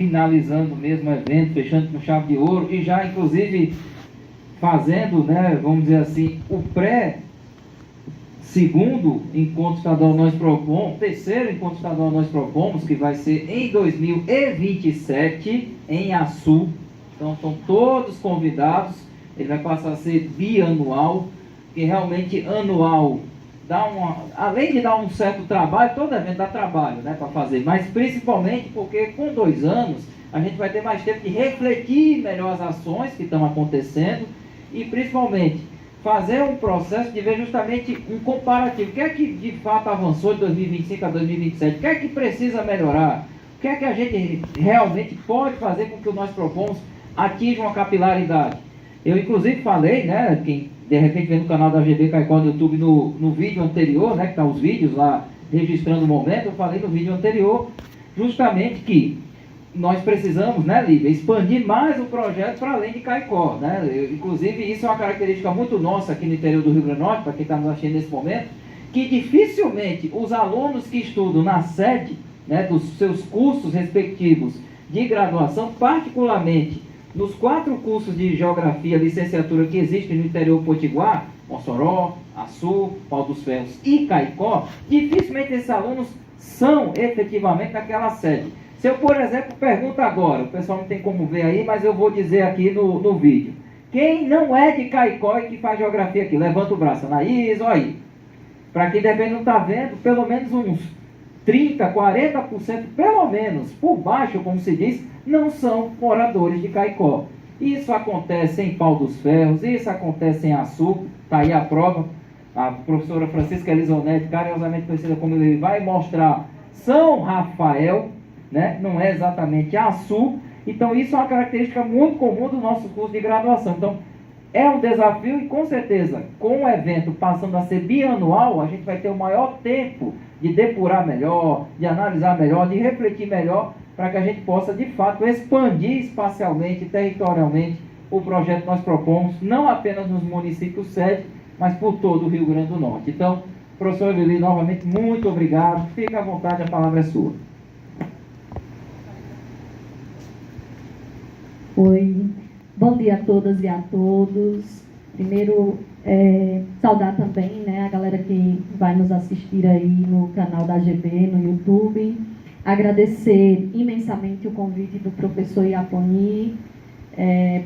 finalizando mesmo o evento, fechando com chave de ouro e já inclusive fazendo, né, vamos dizer assim, o segundo encontro estadual nós propomos, terceiro encontro estadual nós propomos, que vai ser em 2027 em Açu. Então estão todos convidados. Ele vai passar a ser bianual, que realmente anual dá além de dar um certo trabalho, todo evento dá trabalho, né, para fazer, mas principalmente porque com 2 anos a gente vai ter mais tempo de refletir melhor as ações que estão acontecendo e principalmente fazer um processo de ver justamente um comparativo. O que é que de fato avançou de 2025 a 2027? O que é que precisa melhorar? O que é que a gente realmente pode fazer com que o nós propomos atinja uma capilaridade? Eu inclusive falei, né, quem de repente vem no canal da GB Caicó no YouTube no vídeo anterior, né, que tá os vídeos lá registrando o momento, eu falei no vídeo anterior justamente que nós precisamos, né, Lívia, expandir mais o projeto para além de Caicó, né? Inclusive, isso é uma característica muito nossa aqui no interior do Rio Grande do Norte, para quem está nos assistindo nesse momento, que dificilmente os alunos que estudam na sede, né, dos seus cursos respectivos de graduação, particularmente nos 4 cursos de Geografia, licenciatura que existem no interior potiguar, Mossoró, Açu, Pau dos Ferros e Caicó, dificilmente esses alunos são efetivamente naquela sede. Se eu, por exemplo, pergunto agora, o pessoal não tem como ver aí, mas eu vou dizer aqui no vídeo. Quem não é de Caicó e que faz geografia aqui? Levanta o braço. Anaís, olha aí. Para quem de repente não está vendo, pelo menos uns 30%, 40%, pelo menos, por baixo, como se diz, não são moradores de Caicó. Isso acontece em Pau dos Ferros, isso acontece em Açu, está aí a prova. A professora Francisca Elisonetti, carinhosamente conhecida como ele, vai mostrar São Rafael, né? Não é exatamente Açu. Então isso é uma característica muito comum do nosso curso de graduação. Então é um desafio e com certeza com o evento passando a ser bianual, a gente vai ter o maior tempo de depurar melhor, de analisar melhor, de refletir melhor, para que a gente possa de fato expandir espacialmente, territorialmente o projeto que nós propomos, não apenas nos municípios sede, mas por todo o Rio Grande do Norte. Então, professor Eveli, novamente, muito obrigado. Fique à vontade, a palavra é sua. Oi, bom dia a todas e a todos. Primeiro, saudar também, né, a galera que vai nos assistir aí no canal da AGB, no YouTube. Agradecer imensamente o convite do professor Iaponi,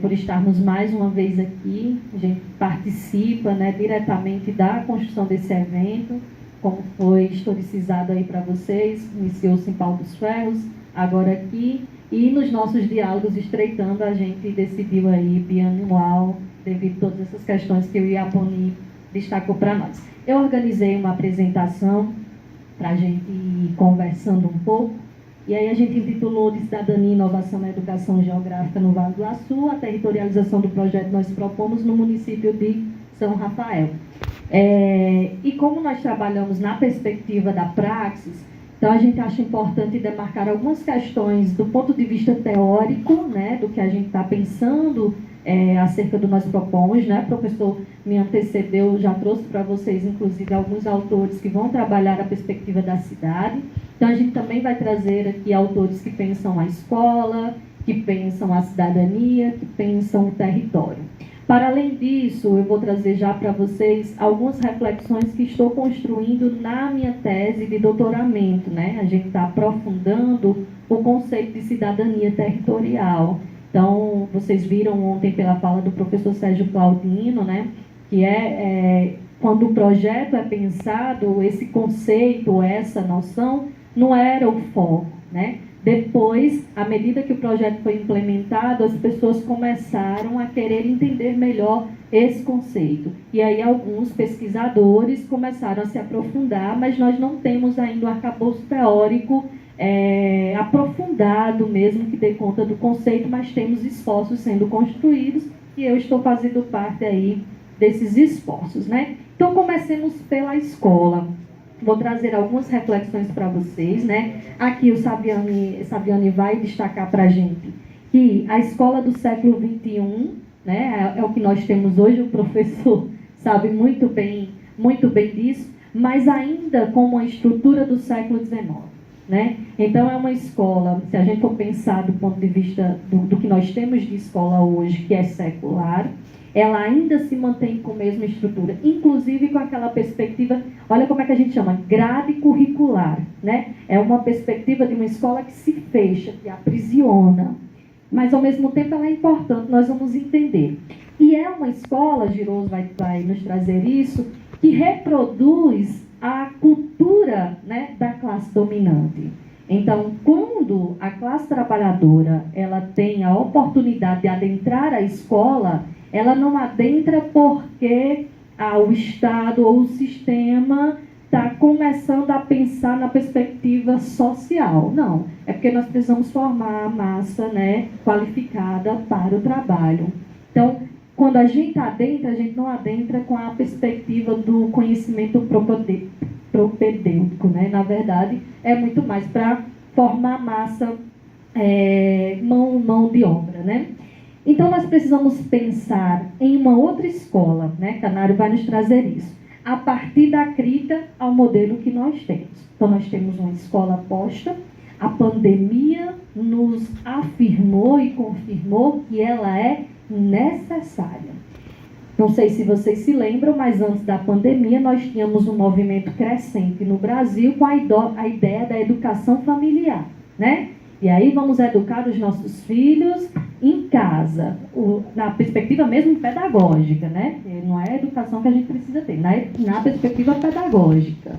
por estarmos mais uma vez aqui. A gente participa, né, diretamente da construção desse evento, como foi historicizado aí para vocês, iniciou-se em Pau dos Ferros, agora aqui. E nos nossos diálogos estreitando, a gente decidiu aí bianual, devido a todas essas questões que o Iaponi destacou para nós. Eu organizei uma apresentação para a gente ir conversando um pouco, e aí a gente intitulou de Cidadania e Inovação na Educação Geográfica no Vale do Açu, a territorialização do projeto nós propomos no município de São Rafael. E como nós trabalhamos na perspectiva da praxis, então a gente acha importante demarcar algumas questões do ponto de vista teórico, né, do que a gente está pensando acerca do nós propomos, né? O professor me antecedeu, já trouxe para vocês, inclusive, alguns autores que vão trabalhar a perspectiva da cidade. Então a gente também vai trazer aqui autores que pensam a escola, que pensam a cidadania, que pensam o território. Para além disso, eu vou trazer já para vocês algumas reflexões que estou construindo na minha tese de doutoramento, né? A gente está aprofundando o conceito de cidadania territorial. Então, vocês viram ontem pela fala do professor Sérgio Claudino, né? Que quando o projeto é pensado, esse conceito, essa noção, não era o foco, né? Depois, à medida que o projeto foi implementado, as pessoas começaram a querer entender melhor esse conceito. E aí alguns pesquisadores começaram a se aprofundar, mas nós não temos ainda um arcabouço teórico aprofundado mesmo, que dê conta do conceito, mas temos esforços sendo construídos e eu estou fazendo parte aí desses esforços, né? Então, comecemos pela escola. Vou trazer algumas reflexões para vocês, né? Aqui o Saviani vai destacar para a gente que a escola do século XXI, né, é o que nós temos hoje, o professor sabe muito bem disso, mas ainda com uma estrutura do século XIX. né? Então, é uma escola, se a gente for pensar do ponto de vista do que nós temos de escola hoje, que é secular, ela ainda se mantém com a mesma estrutura, inclusive com aquela perspectiva, olha como é que a gente chama, grade curricular, né? É uma perspectiva de uma escola que se fecha, que aprisiona, mas ao mesmo tempo ela é importante, nós vamos entender. E é uma escola, Giroso vai nos trazer isso, que reproduz a cultura, né, da classe dominante. Então, quando a classe trabalhadora ela tem a oportunidade de adentrar a escola, ela não adentra porque o Estado ou o sistema está começando a pensar na perspectiva social. Não, é porque nós precisamos formar a massa, né, qualificada para o trabalho. Então, quando a gente adentra, a gente não adentra com a perspectiva do conhecimento propedêutico, né? Na verdade, é muito mais para formar massa, mão de obra, né? Então, nós precisamos pensar em uma outra escola, né? Canário vai nos trazer isso, a partir da crítica ao modelo que nós temos. Então, nós temos uma escola posta, a pandemia nos afirmou e confirmou que ela é necessária. Não sei se vocês se lembram, mas antes da pandemia nós tínhamos um movimento crescente no Brasil com a ideia da educação familiar, né? E aí vamos educar os nossos filhos em casa, na perspectiva mesmo pedagógica, né? Não é a educação que a gente precisa ter, na perspectiva pedagógica.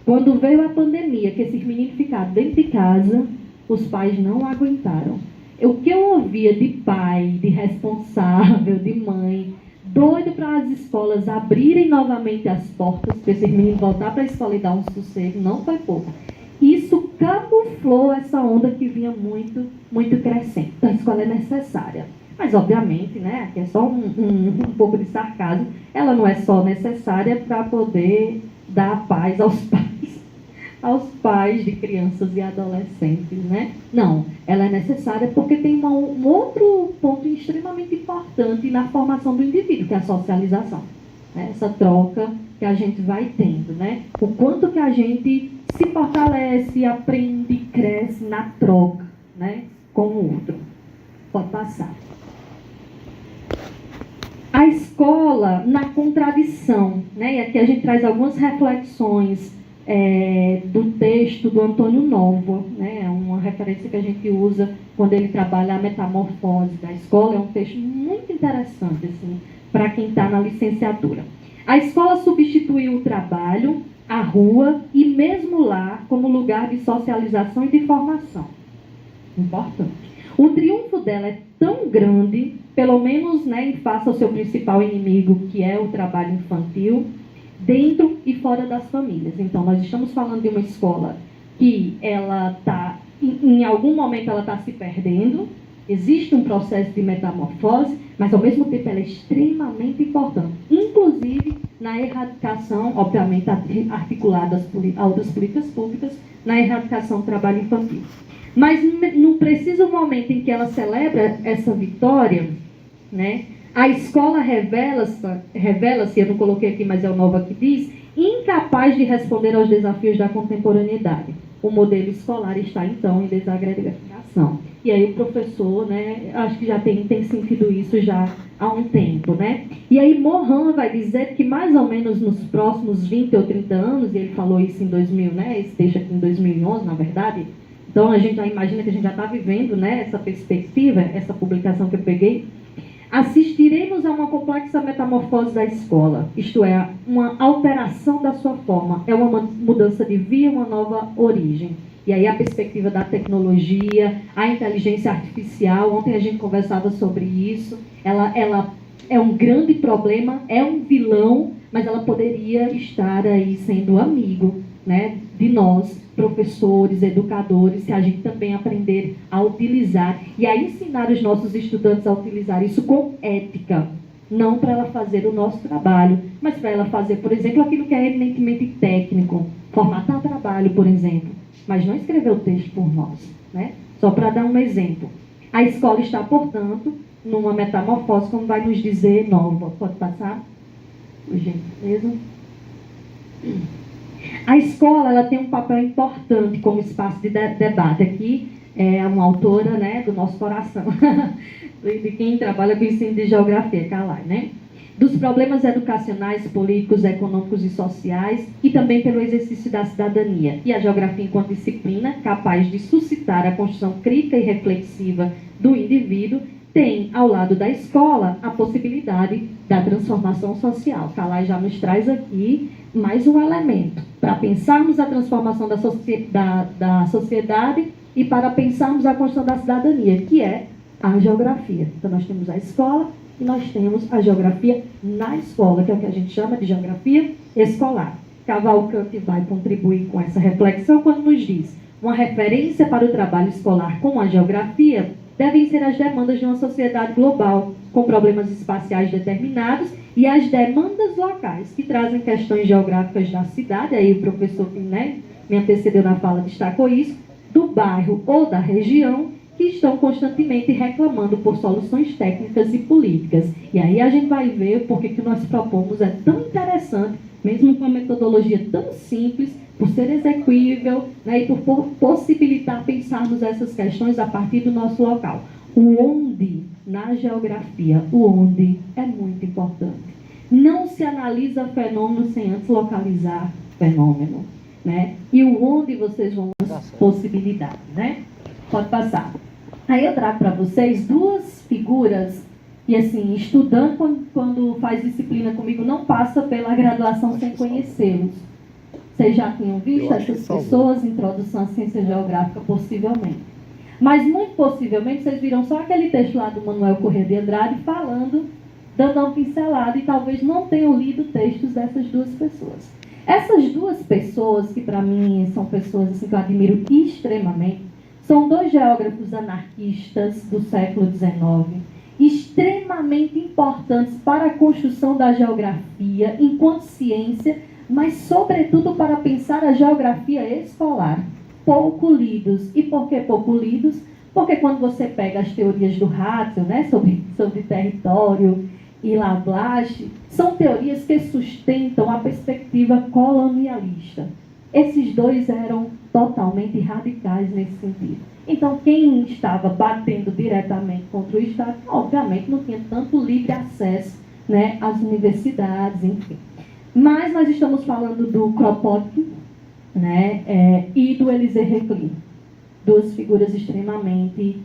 Quando veio a pandemia, que esses meninos ficaram dentro de casa, os pais não aguentaram. O que eu ouvia de pai, de responsável, de mãe, doido para as escolas abrirem novamente as portas, para esses meninos voltar para a escola e dar um sossego, não foi pouco. Isso camuflou essa onda que vinha muito, muito crescente. A escola é necessária. Mas, obviamente, né, aqui é só um pouco de sarcasmo, ela não é só necessária para poder dar paz aos pais de crianças e adolescentes, né? Não, ela é necessária porque tem um outro ponto extremamente importante na formação do indivíduo, que é a socialização, né? Essa troca que a gente vai tendo, né? O quanto que a gente se fortalece, aprende, cresce na troca, né, com o outro. Pode passar. A escola na contradição, né? E aqui a gente traz algumas reflexões do texto do Antônio Novo, né? Uma referência que a gente usa quando ele trabalha a metamorfose da escola. É um texto muito interessante, assim, para quem está na licenciatura. A escola substituiu o trabalho, a rua e mesmo lá como lugar de socialização e de formação. Importante. O triunfo dela é tão grande, pelo menos, né, em face ao seu principal inimigo, que é o trabalho infantil, dentro e fora das famílias. Então, nós estamos falando de uma escola que ela está, em algum momento, ela está se perdendo. Existe um processo de metamorfose, mas, ao mesmo tempo, ela é extremamente importante. Inclusive, na erradicação, obviamente, articuladas a outras políticas públicas, na erradicação do trabalho infantil. Mas, no preciso momento em que ela celebra essa vitória, né, a escola revela-se, eu não coloquei aqui, mas é o Nova que diz, incapaz de responder aos desafios da contemporaneidade. O modelo escolar está, então, em desagregação. E aí o professor, né, acho que já tem sentido isso já há um tempo, né? E aí Morin vai dizer que mais ou menos nos próximos 20 ou 30 anos, e ele falou isso em 2000, né, esse texto aqui em 2011, na verdade, então a gente já imagina que a gente já está vivendo, né, essa perspectiva, essa publicação que eu peguei, assistiremos a uma complexa metamorfose da escola, isto é, uma alteração da sua forma, é uma mudança de via, uma nova origem. E aí a perspectiva da tecnologia, a inteligência artificial, ontem a gente conversava sobre isso, ela é um grande problema, é um vilão, mas ela poderia estar aí sendo amigo, né, de nós, professores, educadores, se a gente também aprender a utilizar e a ensinar os nossos estudantes a utilizar isso com ética, não para ela fazer o nosso trabalho, mas para ela fazer, por exemplo, aquilo que é eminentemente técnico, formatar trabalho, por exemplo, mas não escrever o texto por nós, né? Só para dar um exemplo. A escola está, portanto, numa metamorfose, como vai nos dizer Nova. Pode passar? Por gentileza. A escola ela tem um papel importante como espaço de debate. Aqui é uma autora, né, do nosso coração, de quem trabalha com ensino de geografia, Calai, né? Dos problemas educacionais, políticos, econômicos e sociais, e também pelo exercício da cidadania. E a geografia enquanto disciplina, capaz de suscitar a construção crítica e reflexiva do indivíduo, tem, ao lado da escola, a possibilidade da transformação social. Calai já nos traz aqui mais um elemento para pensarmos a transformação da sociedade e para pensarmos a construção da cidadania, que é a geografia. Então, nós temos a escola e nós temos a geografia na escola, que é o que a gente chama de geografia escolar. Cavalcante vai contribuir com essa reflexão quando nos diz: uma referência para o trabalho escolar com a geografia devem ser as demandas de uma sociedade global, com problemas espaciais determinados, e as demandas locais, que trazem questões geográficas da cidade, aí o professor que, né, me antecedeu na fala destacou isso, do bairro ou da região, que estão constantemente reclamando por soluções técnicas e políticas. E aí a gente vai ver porque que nós propomos é tão interessante, mesmo com uma metodologia tão simples, por ser execuível, né, e por possibilitar pensarmos essas questões a partir do nosso local. O onde, na geografia, o onde é muito importante. Não se analisa fenômeno sem antes localizar fenômeno, né? E o onde vocês vão possibilidade, né? Pode passar. Aí eu trago para vocês duas figuras e, assim, estudando quando faz disciplina comigo, não passa pela graduação sem conhecê-los. Vocês já tinham visto essas pessoas, introdução à ciência geográfica, possivelmente. Mas, muito possivelmente, vocês viram só aquele texto lá do Manuel Corrêa de Andrade falando, dando uma pincelada, e talvez não tenham lido textos dessas duas pessoas. Essas duas pessoas, que para mim são pessoas assim, que eu admiro extremamente, são dois geógrafos anarquistas do século XIX, extremamente importantes para a construção da geografia enquanto ciência, mas sobretudo para pensar a geografia escolar. Pouco lidos. E por que pouco lidos? Porque quando você pega as teorias do Ratzel, né, sobre território e Lablache, são teorias que sustentam a perspectiva colonialista. Esses dois eram totalmente radicais nesse sentido. Então, quem estava batendo diretamente contra o Estado, obviamente não tinha tanto livre acesso, né, às universidades, enfim. Mas nós estamos falando do Kropotkin, né, e do Élisée Reclus, duas figuras extremamente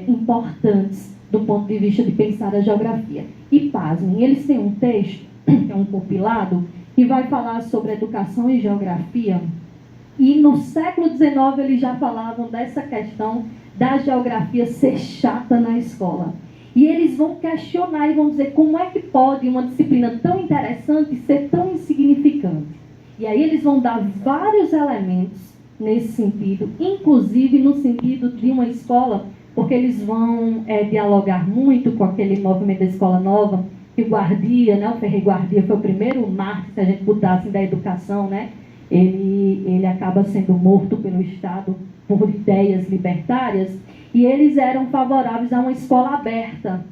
importantes do ponto de vista de pensar a geografia. E pasmem, eles têm um texto, que é um compilado, que vai falar sobre educação e geografia. E no século XIX eles já falavam dessa questão da geografia ser chata na escola. E eles vão questionar e vão dizer como é que pode uma disciplina tão interessante ser tão insignificante. E aí eles vão dar vários elementos nesse sentido, inclusive no sentido de uma escola, porque eles vão dialogar muito com aquele movimento da escola nova, que o Guardia, né, o Ferrer Guardia foi o primeiro mártir, se a gente botasse da educação, né? Ele acaba sendo morto pelo Estado por ideias libertárias, e eles eram favoráveis a uma escola aberta,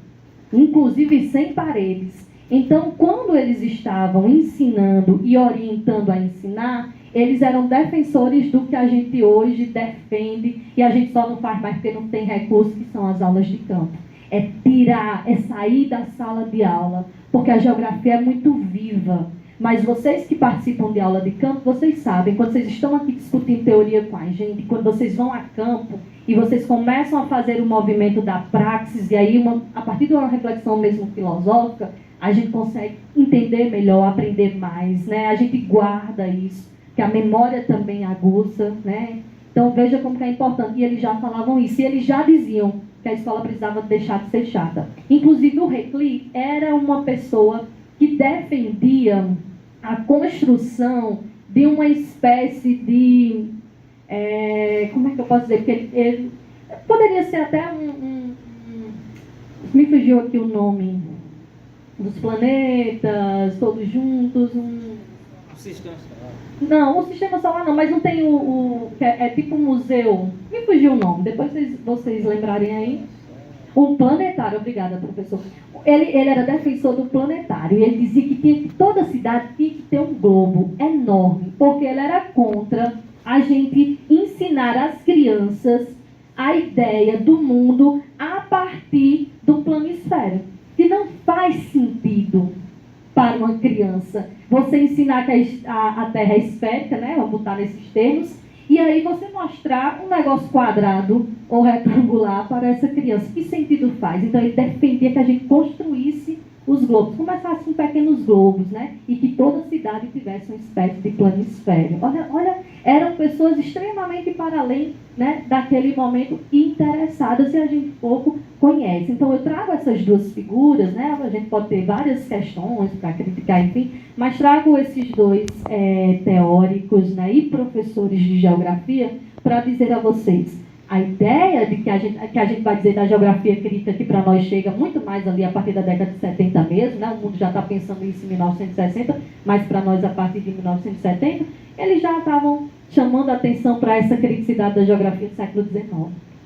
inclusive sem paredes. Então, quando eles estavam ensinando e orientando a ensinar, eles eram defensores do que a gente hoje defende, e a gente só não faz mais porque não tem recursos, que são as aulas de campo. É tirar, é sair da sala de aula, porque a geografia é muito viva. Mas vocês que participam de aula de campo, vocês sabem, quando vocês estão aqui discutindo teoria com a gente, quando vocês vão a campo e vocês começam a fazer o movimento da praxis, e aí a partir de uma reflexão mesmo filosófica, a gente consegue entender melhor, aprender mais, né? A gente guarda isso, que a memória também aguça, né? Então veja como que é importante. E eles já falavam isso, e eles já diziam que a escola precisava deixar de ser chata. Inclusive o Reclus era uma pessoa que defendia a construção de uma espécie de... como é que eu posso dizer? Porque ele poderia ser até me fugiu aqui o nome. Dos planetas, todos juntos. O sistema solar. Não, o sistema solar não, mas não tem que é tipo um museu. Me fugiu o nome, depois vocês lembrarem aí. Um planetário, obrigada, professor. Ele era defensor do planetário, e ele dizia que toda cidade tinha que ter um globo enorme, porque ele era contra a gente ensinar às crianças a ideia do mundo a partir do planisfério, que não faz sentido para uma criança você ensinar que a Terra é esférica, né? Vamos botar nesses termos, e aí você mostrar um negócio quadrado ou retangular para essa criança. Que sentido faz? Então ele defendia que a gente construísse os globos, começasse com pequenos globos, né? E que toda cidade tivesse uma espécie de planisfério. Olha, eram pessoas extremamente para além, né, daquele momento, interessadas, e a gente pouco conhece. Então eu trago essas duas figuras, né? A gente pode ter várias questões para criticar, enfim, mas trago esses dois teóricos, né, e professores de geografia para dizer a vocês. A ideia de que a gente vai dizer da geografia crítica, que para nós chega muito mais ali a partir da década de 70 mesmo, né? O mundo já está pensando isso em 1960, mas para nós a partir de 1970, eles já estavam chamando a atenção para essa criticidade da geografia do século XIX.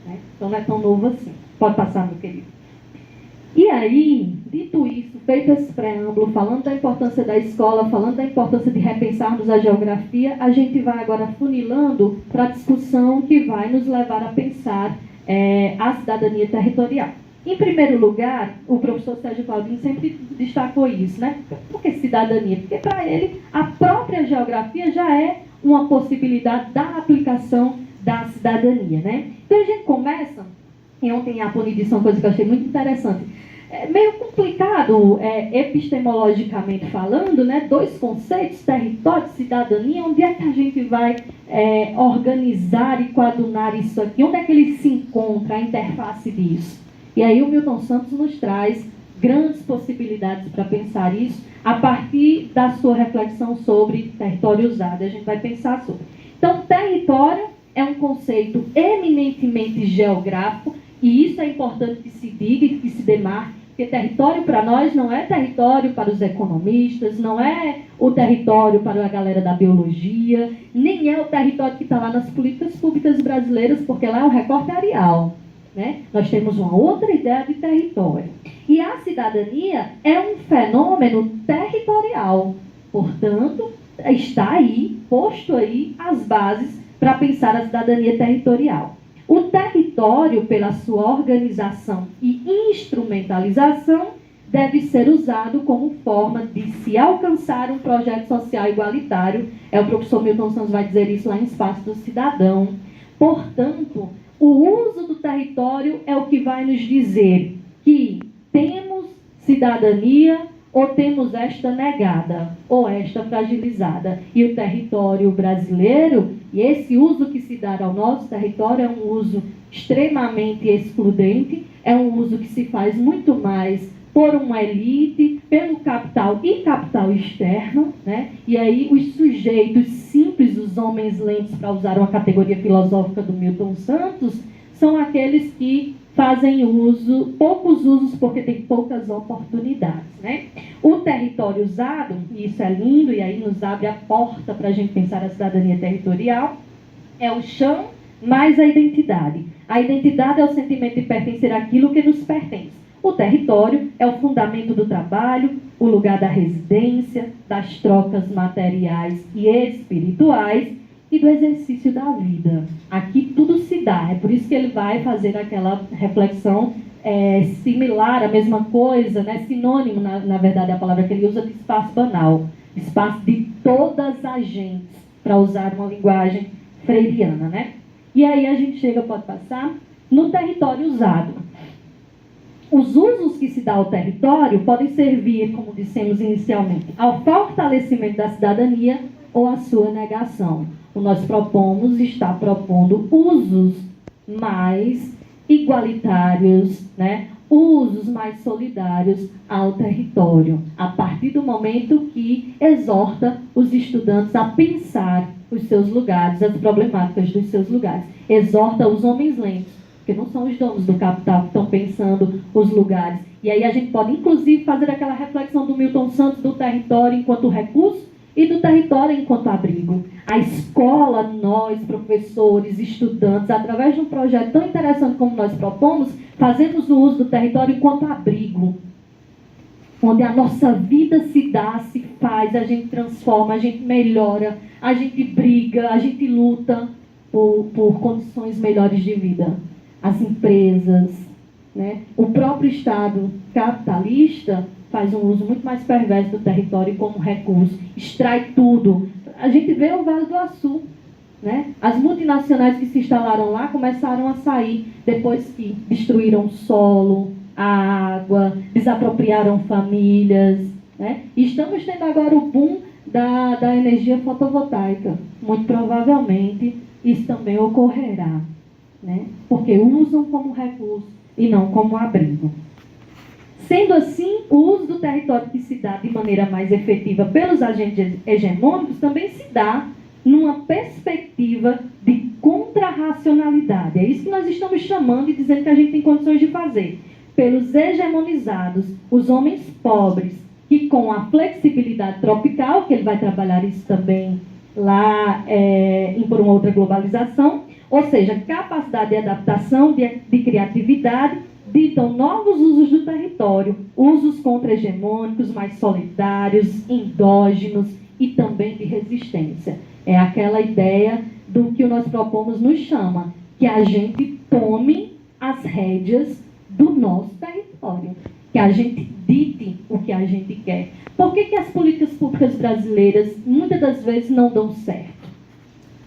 Né? Então não é tão novo assim. Pode passar, meu querido. E aí, dito isso, feito esse preâmbulo, falando da importância da escola, falando da importância de repensarmos a geografia, a gente vai agora funilando para a discussão que vai nos levar a pensar a cidadania territorial. Em primeiro lugar, o professor Sérgio Claudinho sempre destacou isso, né? Por que cidadania? Porque para ele a própria geografia já é uma possibilidade da aplicação da cidadania, né? Então a gente começa, e ontem a Aponi disse uma coisa que eu achei muito interessante. É meio complicado, epistemologicamente falando, né? Dois conceitos, território e cidadania, onde é que a gente vai organizar e coadunar isso aqui? Onde é que eles se encontram, a interface disso? E aí o Milton Santos nos traz grandes possibilidades para pensar isso a partir da sua reflexão sobre território usado. A gente vai pensar sobre. Então, território é um conceito eminentemente geográfico, e isso é importante que se diga e que se demarque, porque território para nós não é território para os economistas, não é o território para a galera da biologia, nem é o território que está lá nas políticas públicas brasileiras, porque lá é o recorte areal. Né? Nós temos uma outra ideia de território. E a cidadania é um fenômeno territorial. Portanto, está aí, posto aí, as bases para pensar a cidadania territorial. O território, pela sua organização e instrumentalização, deve ser usado como forma de se alcançar um projeto social igualitário. O professor Milton Santos vai dizer isso lá em Espaço do Cidadão. Portanto, o uso do território é o que vai nos dizer que temos cidadania ou temos esta negada, ou esta fragilizada. E o território brasileiro, e esse uso que se dá ao nosso território, é um uso extremamente excludente, é um uso que se faz muito mais por uma elite, pelo capital e capital externo, né? E aí os sujeitos simples, os homens lentos, para usar uma categoria filosófica do Milton Santos, são aqueles que fazem uso, poucos usos, porque tem poucas oportunidades, né? O território usado, e isso é lindo, e aí nos abre a porta para a gente pensar a cidadania territorial, é o chão mais a identidade. A identidade é o sentimento de pertencer àquilo que nos pertence. O território é o fundamento do trabalho, o lugar da residência, das trocas materiais e espirituais e do exercício da vida. Aqui tudo se dá, é por isso que ele vai fazer aquela reflexão similar, a mesma coisa, né? Sinônimo, na verdade, a palavra que ele usa de espaço banal, espaço de todas as gentes, para usar uma linguagem freiriana, né? E aí a gente chega, pode passar, no território usado. Os usos que se dá ao território podem servir, como dissemos inicialmente, ao fortalecimento da cidadania ou à sua negação. O nós está propondo usos mais igualitários, né? Usos mais solidários ao território, a partir do momento que exorta os estudantes a pensar os seus lugares, as problemáticas dos seus lugares. Exorta os homens lentos, porque não são os donos do capital que estão pensando os lugares. E aí a gente pode, inclusive, fazer aquela reflexão do Milton Santos do território enquanto recurso e do território enquanto abrigo. A escola, nós, professores, estudantes, através de um projeto tão interessante como nós propomos, fazemos o uso do território enquanto abrigo, onde a nossa vida se dá, se faz, a gente transforma, a gente melhora, a gente briga, a gente luta por condições melhores de vida. As empresas, né? O próprio Estado capitalista faz um uso muito mais perverso do território como recurso, extrai tudo. A gente vê o Vale do Açu, né? As multinacionais que se instalaram lá começaram a sair depois que destruíram o solo, a água, desapropriaram famílias, né? E estamos tendo agora o boom da energia fotovoltaica. Muito provavelmente isso também ocorrerá, né? Porque usam como recurso e não como abrigo. Sendo assim, o uso do território que se dá de maneira mais efetiva pelos agentes hegemônicos também se dá numa perspectiva de contrarracionalidade. É isso que nós estamos chamando e dizendo que a gente tem condições de fazer. Pelos hegemonizados, os homens pobres, que com a flexibilidade tropical, que ele vai trabalhar isso também lá por uma outra globalização, ou seja, capacidade de adaptação, de criatividade, ditam novos usos do território, usos contra-hegemônicos, mais solidários, endógenos e também de resistência. É aquela ideia do que nós propomos nos chama, que a gente tome as rédeas do nosso território, que a gente dite o que a gente quer. Por que as políticas públicas brasileiras muitas das vezes não dão certo?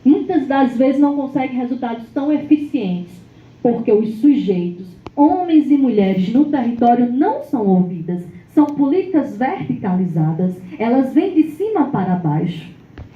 Muitas das vezes não conseguem resultados tão eficientes, porque os sujeitos, homens e mulheres no território, não são ouvidas. São políticas verticalizadas, elas vêm de cima para baixo.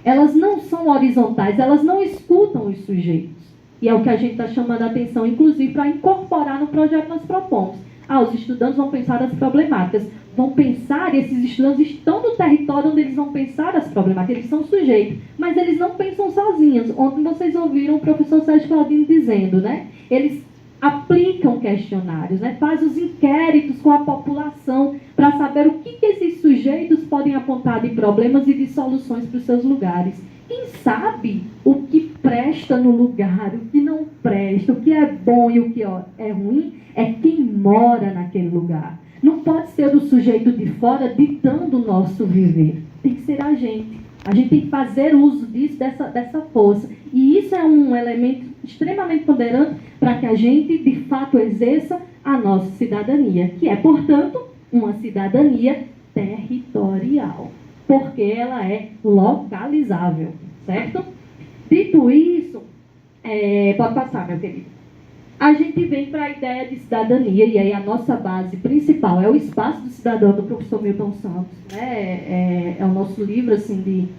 Elas não são horizontais, elas não escutam os sujeitos. E é o que a gente está chamando a atenção, inclusive, para incorporar no projeto que nós propomos. Os estudantes vão pensar as problemáticas, vão pensar, e esses estudantes estão no território onde eles vão pensar as problemáticas, eles são sujeitos, mas eles não pensam sozinhos. Ontem vocês ouviram o professor Sérgio Claudino dizendo, né? Eles aplicam questionários, né? Fazem os inquéritos com a população para saber o que esses sujeitos podem apontar de problemas e de soluções para os seus lugares. Quem sabe o que presta no lugar, o que não presta, o que é bom e o que é ruim, é quem mora naquele lugar. Não pode ser o sujeito de fora ditando o nosso viver. Tem que ser a gente. A gente tem que fazer uso disso, dessa força. E isso é um elemento extremamente ponderante para que a gente, de fato, exerça a nossa cidadania, que é, portanto, uma cidadania territorial, porque ela é localizável, certo? Dito isso, pode passar, meu querido. A gente vem para a ideia de cidadania, e aí a nossa base principal é o Espaço do Cidadão, do professor Milton Santos, né? É o nosso livro assim,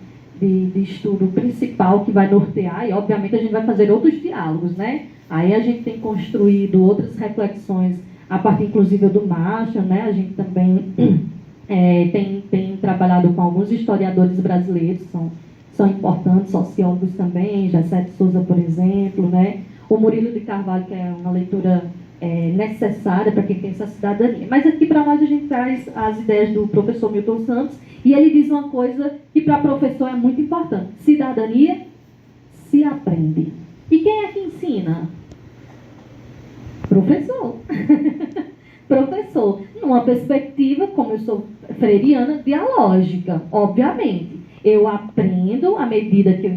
de estudo principal que vai nortear, e obviamente a gente vai fazer outros diálogos, né? Aí a gente tem construído outras reflexões, a partir inclusive do Marshall, né? A gente também tem trabalhado com alguns historiadores brasileiros, são importantes, sociólogos também, Jacé de Souza, por exemplo, né? O Murilo de Carvalho, que é uma leitura necessária para quem pensa a cidadania. Mas aqui para nós a gente traz as ideias do professor Milton Santos, e ele diz uma coisa que para professor é muito importante: cidadania se aprende. E quem é que ensina? Professor. Professor. Numa perspectiva, como eu sou freiriana, dialógica, obviamente. Eu aprendo à medida que eu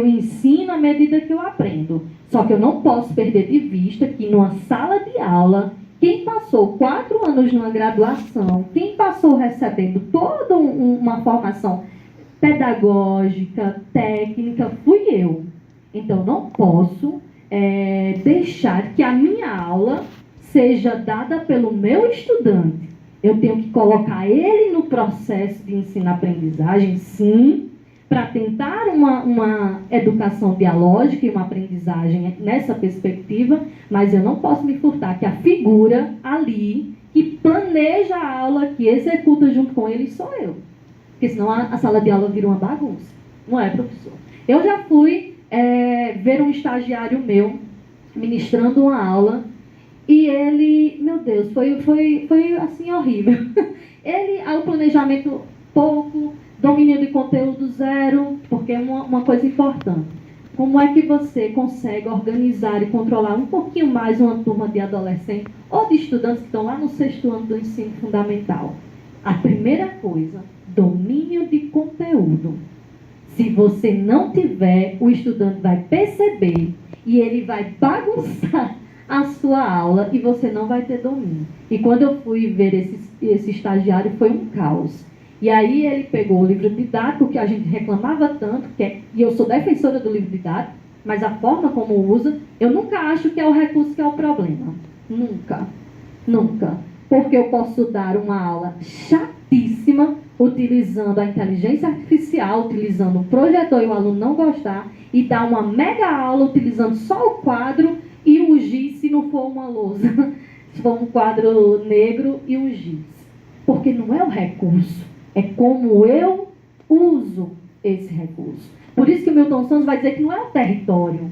ensino à medida que eu aprendo. Só que eu não posso perder de vista que numa sala de aula, quem passou 4 anos numa graduação, quem passou recebendo toda uma formação pedagógica, técnica, fui eu. Então, não posso deixar que a minha aula seja dada pelo meu estudante. Eu tenho que colocar ele no processo de ensino-aprendizagem, sim, para tentar uma educação dialógica e uma aprendizagem nessa perspectiva, mas eu não posso me furtar que a figura ali, que planeja a aula, que executa junto com ele, sou eu. Porque senão a sala de aula vira uma bagunça. Não é, professor? Eu já fui ver um estagiário meu ministrando uma aula, e ele, meu Deus, foi assim horrível. O planejamento pouco, Domínio de conteúdo zero, porque é uma coisa importante. Como é que você consegue organizar e controlar um pouquinho mais uma turma de adolescentes ou de estudantes que estão lá no 6º ano do ensino fundamental? A primeira coisa, domínio de conteúdo. Se você não tiver, o estudante vai perceber e ele vai bagunçar a sua aula e você não vai ter domínio. E quando eu fui ver esse estagiário, foi um caos. E aí ele pegou o livro didático, que a gente reclamava tanto, e eu sou defensora do livro didático, mas a forma como usa, eu nunca acho que é o recurso que é o problema. Nunca. Nunca. Porque eu posso dar uma aula chatíssima, utilizando a inteligência artificial, utilizando o projetor e o aluno não gostar, e dar uma mega aula utilizando só o quadro e o giz, se não for uma lousa, se for um quadro negro e o giz. Porque não é o recurso, é como eu uso esse recurso. Por isso que o Milton Santos vai dizer que não é o território.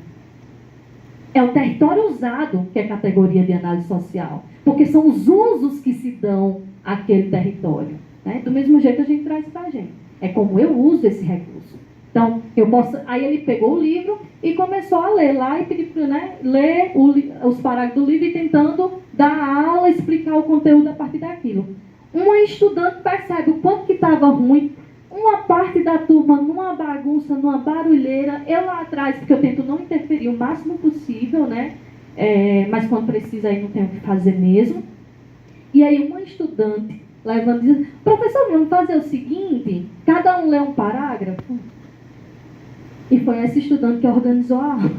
É o território usado que é categoria de análise social. Porque são os usos que se dão àquele território. Né? Do mesmo jeito a gente traz para a gente. É como eu uso esse recurso. Então, eu posso... Aí ele pegou o livro e começou a ler lá e pediu, né, ler os parágrafos do livro e tentando dar aula, explicar o conteúdo a partir daquilo. Uma estudante percebe o quanto que estava ruim, uma parte da turma numa bagunça, numa barulheira, eu lá atrás, porque eu tento não interferir o máximo possível, né? Mas quando precisa aí não tenho o que fazer mesmo. E aí uma estudante levando e diz, professor, vamos fazer o seguinte, cada um lê um parágrafo. E foi essa estudante que organizou a aula.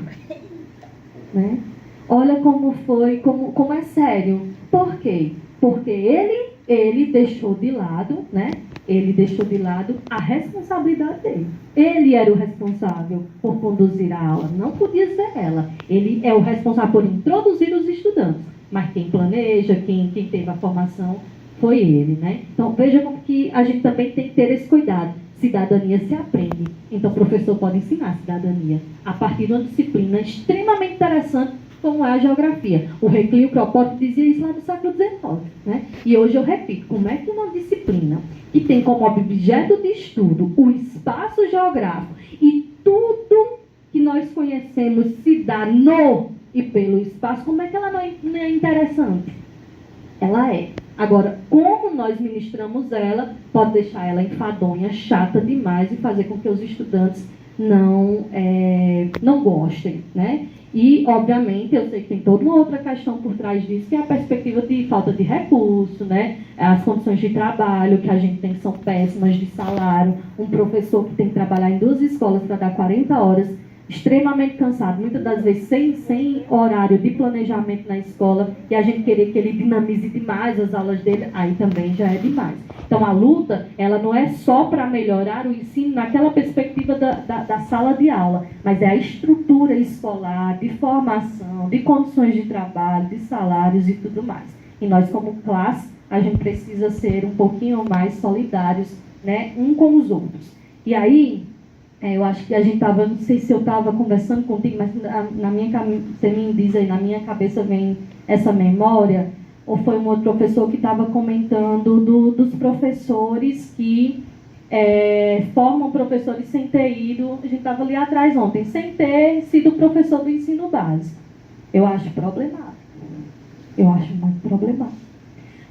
Né? Olha como foi, como é sério. Por quê? Porque ele deixou de lado, né? Ele deixou de lado a responsabilidade dele. Ele era o responsável por conduzir a aula, não podia ser ela. Ele é o responsável por introduzir os estudantes, mas quem planeja, quem teve a formação foi ele, né? Então veja como que a gente também tem que ter esse cuidado. Cidadania se aprende, então o professor pode ensinar cidadania a partir de uma disciplina extremamente interessante como é a geografia. O Reclio Kropotkin dizia isso lá no século XIX. Né? E hoje eu repito, como é que uma disciplina que tem como objeto de estudo o espaço geográfico e tudo que nós conhecemos se dá no e pelo espaço, como é que ela não é interessante? Ela é. Agora, como nós ministramos ela, pode deixar ela enfadonha, chata demais e fazer com que os estudantes não gostem, né? E, obviamente, eu sei que tem toda uma outra questão por trás disso, que é a perspectiva de falta de recurso, né? As condições de trabalho que a gente tem que são péssimas, de salário. Um professor que tem que trabalhar em 2 escolas para dar 40 horas, extremamente cansado, muitas das vezes sem horário de planejamento na escola, e a gente querer que ele dinamize demais as aulas dele, aí também já é demais. Então a luta, ela não é só para melhorar o ensino naquela perspectiva da sala de aula, mas é a estrutura escolar, de formação, de condições de trabalho, de salários e tudo mais. E nós, como classe, a gente precisa ser um pouquinho mais solidários, né, um com os outros. E aí, eu acho que a gente estava, não sei se eu estava conversando contigo, mas você me diz aí, na minha cabeça vem essa memória, ou foi um outro professor que estava comentando dos professores que formam professores sem ter ido, a gente estava ali atrás ontem, sem ter sido professor do ensino básico. Eu acho problemático. Eu acho muito problemático.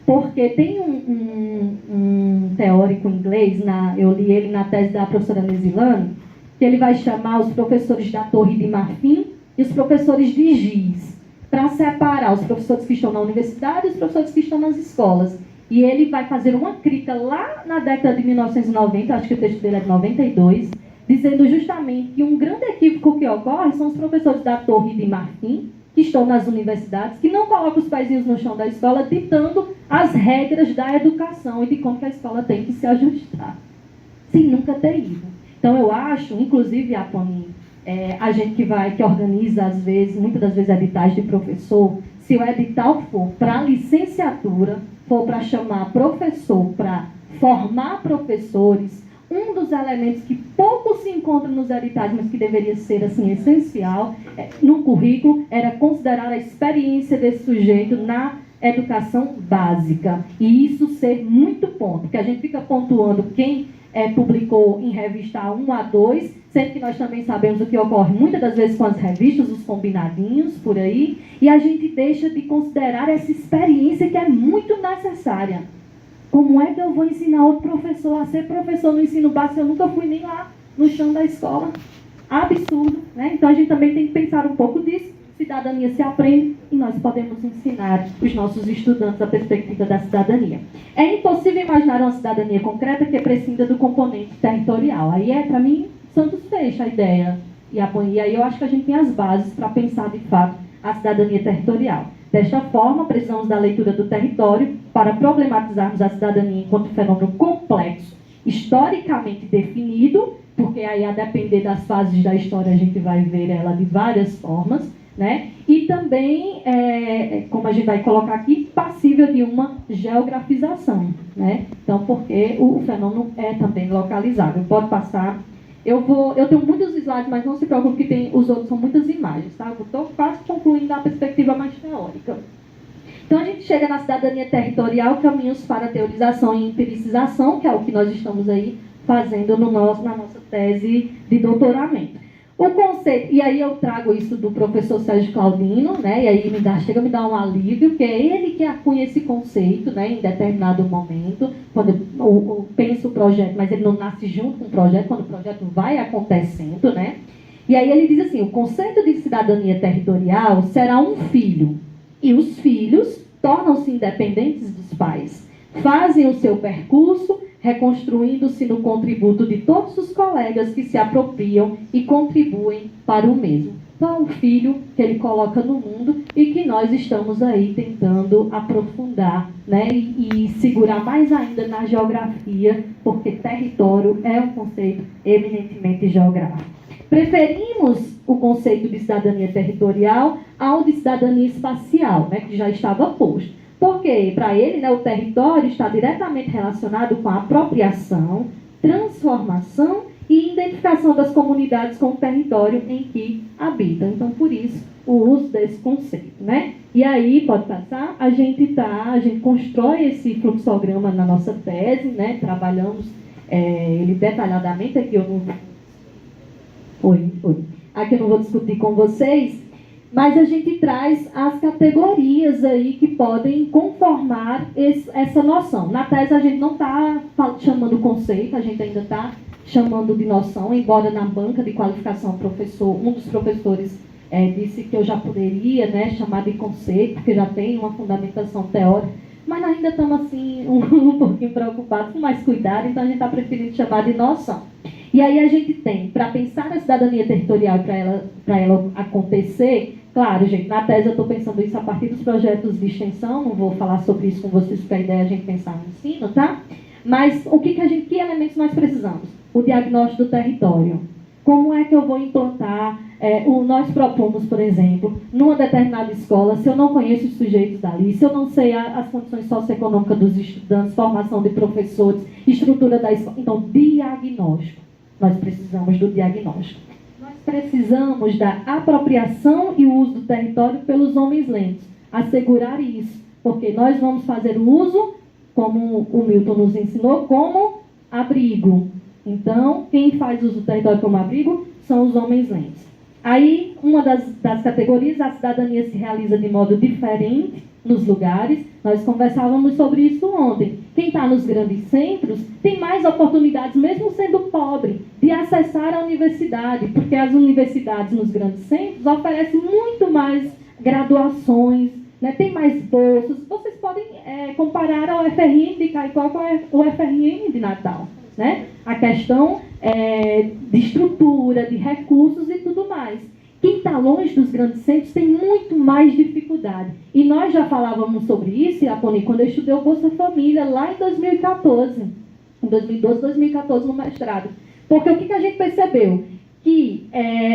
Porque tem um teórico inglês, eu li ele na tese da professora Nesilane, que ele vai chamar os professores da Torre de Marfim e os professores de Giz, para separar os professores que estão na universidade e os professores que estão nas escolas. E ele vai fazer uma crítica lá na década de 1990, acho que o texto dele é de 92, dizendo justamente que um grande equívoco que ocorre são os professores da Torre de Marfim, que estão nas universidades, que não colocam os pezinhos no chão da escola, ditando as regras da educação e de como que a escola tem que se ajustar, sem nunca ter ido. Então, eu acho, inclusive, a gente que organiza, às vezes, muitas das vezes, editais de professor, se o edital for para licenciatura, for para chamar professor, para formar professores, um dos elementos que pouco se encontra nos editais, mas que deveria ser assim, essencial no currículo, era considerar a experiência desse sujeito na educação básica. E isso ser muito ponto, porque a gente fica pontuando quem publicou em revista A1, A2, sendo que nós também sabemos o que ocorre muitas das vezes com as revistas, os combinadinhos por aí, e a gente deixa de considerar essa experiência que é muito necessária. Como é que eu vou ensinar outro professor a ser professor no ensino básico? Eu nunca fui nem lá no chão da escola. Absurdo, né? Então a gente também tem que pensar um pouco disso. Cidadania se aprende e nós podemos ensinar os nossos estudantes a perspectiva da cidadania. É impossível imaginar uma cidadania concreta que prescinda do componente territorial. Aí para mim, Santos fecha a ideia. E aí eu acho que a gente tem as bases para pensar, de fato, a cidadania territorial. Desta forma, precisamos da leitura do território para problematizarmos a cidadania enquanto fenômeno complexo, historicamente definido, porque aí, a depender das fases da história, a gente vai ver ela de várias formas, né? E também, como a gente vai colocar aqui, passível de uma geografização, né? Então, porque o fenômeno é também localizável. Pode passar. Eu tenho muitos slides, mas não se preocupe que os outros são muitas imagens, tá? Eu estou quase concluindo a perspectiva mais teórica. Então, a gente chega na cidadania territorial, caminhos para a teorização e empiricização, que é o que nós estamos aí fazendo na nossa tese de doutoramento. O conceito, e aí eu trago isso do professor Sérgio Claudino, né? E aí chega a me dar um alívio, que é ele que acunha esse conceito, né? Em determinado momento, quando eu penso o projeto, mas ele não nasce junto com o projeto, quando o projeto vai acontecendo, né? E aí ele diz assim, o conceito de cidadania territorial será um filho, e os filhos tornam-se independentes dos pais, fazem o seu percurso, reconstruindo-se no contributo de todos os colegas que se apropriam e contribuem para o mesmo. Então, o filho que ele coloca no mundo e que nós estamos aí tentando aprofundar, né, e segurar mais ainda na geografia, porque território é um conceito eminentemente geográfico. Preferimos o conceito de cidadania territorial ao de cidadania espacial, né, que já estava posto. Porque, para ele, né, o território está diretamente relacionado com a apropriação, transformação e identificação das comunidades com o território em que habitam. Então, por isso, o uso desse conceito, né? E aí, pode passar, a gente constrói esse fluxograma na nossa tese, né? Trabalhamos ele detalhadamente, aqui eu não Aqui eu não vou discutir com vocês, mas a gente traz as categorias aí que podem conformar essa noção. Na tese a gente não está chamando conceito, a gente ainda está chamando de noção, embora na banca de qualificação um dos professores disse que eu já poderia, né, chamar de conceito, porque já tem uma fundamentação teórica, mas nós ainda estamos assim um pouquinho preocupados, com mais cuidado, então a gente está preferindo chamar de noção. E aí a gente tem, para pensar na cidadania territorial, para ela acontecer, claro, gente, na tese eu estou pensando isso a partir dos projetos de extensão, não vou falar sobre isso com vocês, porque a ideia é a gente pensar no ensino, tá? Mas que elementos nós precisamos? O diagnóstico do território. Como é que eu vou implantar? Nós propomos, por exemplo, numa determinada escola, se eu não conheço os sujeitos dali, se eu não sei as condições socioeconômicas dos estudantes, formação de professores, estrutura da escola, então, diagnóstico. Nós precisamos do diagnóstico. Nós precisamos da apropriação e o uso do território pelos homens lentos. Assegurar isso, porque nós vamos fazer o uso, como o Milton nos ensinou, como abrigo. Então, quem faz uso do território como abrigo são os homens lentos. Aí, uma das categorias, a cidadania se realiza de modo diferente nos lugares. Nós conversávamos sobre isso ontem. Quem está nos grandes centros tem mais oportunidades, mesmo sendo pobre, de acessar a universidade, porque as universidades nos grandes centros oferecem muito mais graduações, né? Tem mais bolsas. Vocês podem comparar ao FRN de Caicó com o FRN de Natal, né? A questão de estrutura, de recursos e tudo mais. Quem está longe dos grandes centros tem muito mais dificuldade. E nós já falávamos sobre isso, Iaponi, quando eu estudei o Bolsa Família, lá em 2014. Em 2012, 2014, no mestrado. Porque o que a gente percebeu? Que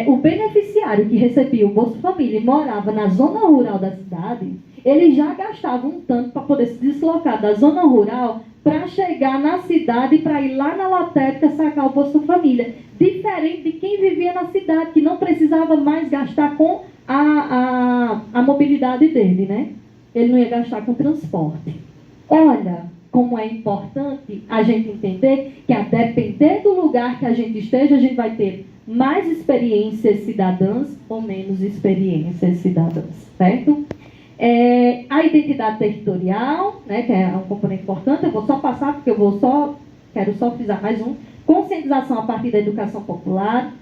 o beneficiário que recebia o Bolsa Família e morava na zona rural da cidade, ele já gastava um tanto para poder se deslocar da zona rural para chegar na cidade e para ir lá na lotérica sacar o Bolsa Família. Diferente de quem vivia na cidade, que não precisava mais gastar com a mobilidade dele, né? ele não ia gastar com transporte. Olha como é importante a gente entender que, a depender do lugar que a gente esteja, a gente vai ter mais experiências cidadãs ou menos experiências cidadãs, certo? A identidade territorial, né, que é um componente importante, eu vou só passar porque quero só frisar mais um. Conscientização a partir da educação popular.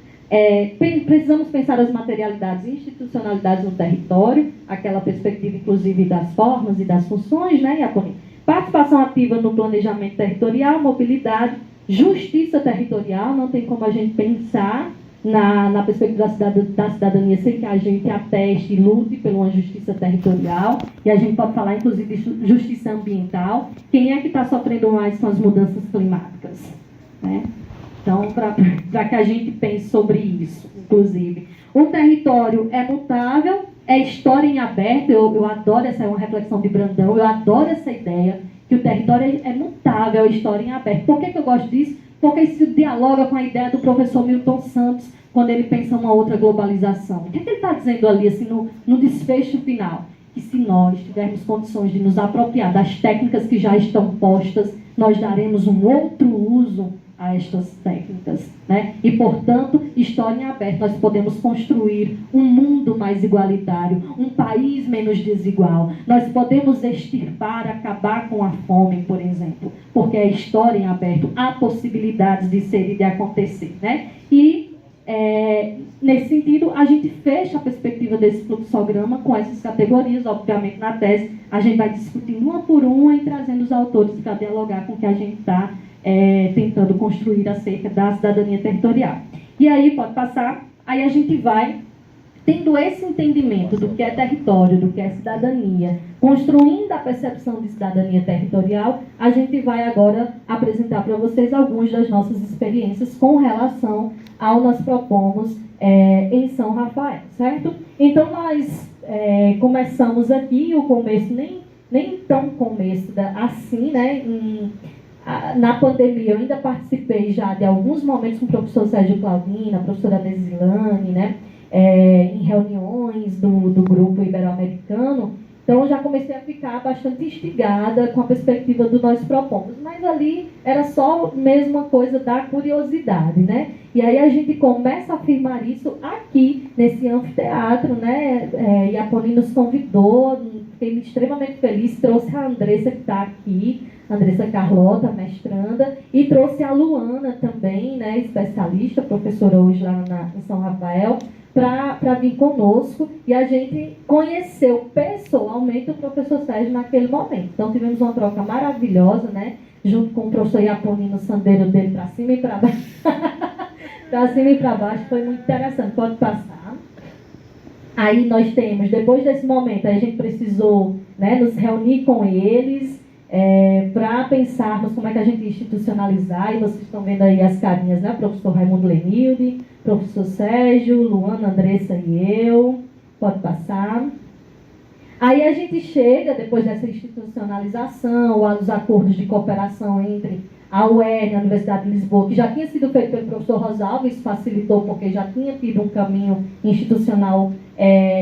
Precisamos pensar as materialidades e institucionalidades no território, aquela perspectiva, inclusive, das formas e das funções, né, Iaponi? Participação ativa no planejamento territorial, mobilidade, justiça territorial, não tem como a gente pensar na perspectiva da cidadania sem que a gente ateste e lute por uma justiça territorial, e a gente pode falar, inclusive, de justiça ambiental. Quem é que está sofrendo mais com as mudanças climáticas? Né? Então, para que a gente pense sobre isso, inclusive. O território é mutável, é história em aberto. Eu adoro essa, é uma reflexão de Brandão, eu adoro essa ideia, que o território é mutável, é história em aberto. Por que eu gosto disso? Porque isso dialoga com a ideia do professor Milton Santos, quando ele pensa uma outra globalização. O que ele está dizendo ali, assim, no desfecho final? Que se nós tivermos condições de nos apropriar das técnicas que já estão postas, nós daremos um outro uso a estas técnicas, né? E, portanto, história em aberto, nós podemos construir um mundo mais igualitário, um país menos desigual. Nós podemos extirpar, acabar com a fome, por exemplo, porque é história em aberto, há possibilidades de ser e de acontecer, né? E, nesse sentido, a gente fecha a perspectiva desse fluxograma com essas categorias. Obviamente, na tese, a gente vai discutindo uma por uma e trazendo os autores para dialogar com o que a gente está tentando construir acerca da cidadania territorial. E aí, pode passar, aí a gente vai tendo esse entendimento do que é território, do que é cidadania, construindo a percepção de cidadania territorial, a gente vai agora apresentar para vocês algumas das nossas experiências com relação ao nós propomos em São Rafael, certo? Então, nós começamos aqui, o começo nem tão começo assim, né? Na pandemia, eu ainda participei já de alguns momentos com o professor Sérgio Claudina, a professora Nesilane, né? Em reuniões do grupo ibero-americano. Então, eu já comecei a ficar bastante instigada com a perspectiva do nós propomos. Mas ali era só mesmo uma coisa da curiosidade, né? E aí a gente começa a afirmar isso aqui, nesse anfiteatro, né? Iaponi nos convidou, fiquei extremamente feliz, trouxe a Andressa, que está aqui, Andressa Carlota, mestranda, e trouxe a Luana também, né, especialista, professora hoje lá em São Rafael, para vir conosco, e a gente conheceu pessoalmente o professor Sérgio naquele momento. Então tivemos uma troca maravilhosa, né, junto com o professor Iaponi no sandeiro dele para cima e para baixo. Para cima e para baixo, foi muito interessante, pode passar. Aí nós temos, depois desse momento, a gente precisou, né, nos reunir com eles, para pensarmos como é que a gente institucionalizar, e vocês estão vendo aí as carinhas, né? Professor Raimundo Lenilde, professor Sérgio, Luana, Andressa e eu. Pode passar. Aí a gente chega, depois dessa institucionalização, os acordos de cooperação entre a UERN, a Universidade de Lisboa, que já tinha sido feito pelo professor Rosalvo, isso facilitou porque já tinha tido um caminho institucional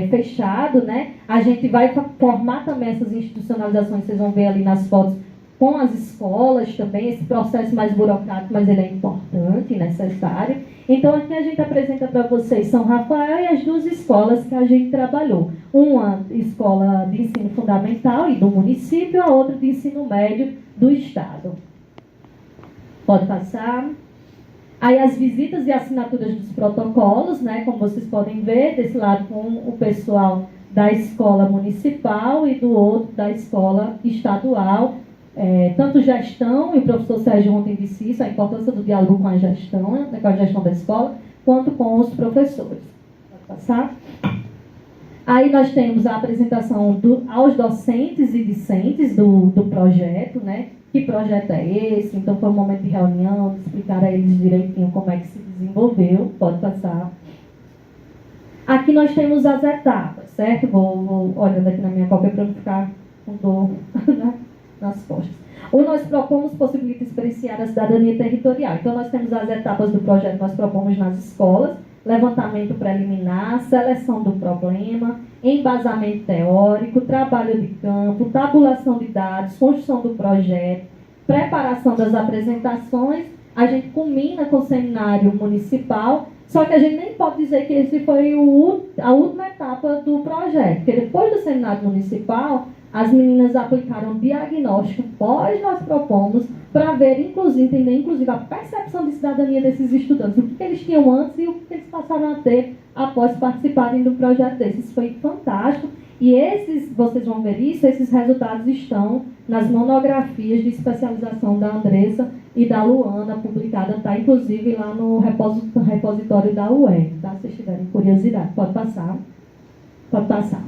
fechado, né? A gente vai formar também essas institucionalizações, vocês vão ver ali nas fotos, com as escolas também, esse processo mais burocrático, mas ele é importante, necessário. Então, aqui a gente apresenta para vocês São Rafael e as duas escolas que a gente trabalhou. Uma escola de ensino fundamental e do município, a outra de ensino médio do estado. Pode passar. Aí as visitas e assinaturas dos protocolos, né, como vocês podem ver, desse lado com o pessoal da escola municipal e do outro da escola estadual. Tanto gestão, e o professor Sérgio ontem disse isso, a importância do diálogo com a gestão, né, com a gestão da escola, quanto com os professores. Pode passar. Aí nós temos a apresentação aos docentes e discentes do projeto, né? Que projeto é esse? Então foi um momento de reunião, de explicar a eles direitinho como é que se desenvolveu. Pode passar. Aqui nós temos as etapas, certo? Vou olhando aqui na minha cópia para não ficar com dor nas costas. O Nós Propomos possibilita experienciar a cidadania territorial. Então nós temos as etapas do projeto Nós Propomos nas escolas: levantamento preliminar, seleção do problema, embasamento teórico, trabalho de campo, tabulação de dados, construção do projeto, preparação das apresentações. A gente culmina com o seminário municipal, só que a gente nem pode dizer que esse foi a última etapa do projeto, porque depois do seminário municipal, as meninas aplicaram um diagnóstico pós nós propomos para ver, entender a percepção de cidadania desses estudantes, o que eles tinham antes e o que eles passaram a ter após participarem do projeto desse. Isso foi fantástico. E vocês vão ver isso, esses resultados estão nas monografias de especialização da Andressa e da Luana, publicada, está inclusive lá no repositório da UER, tá? Se vocês tiverem curiosidade, pode passar. Pode passar.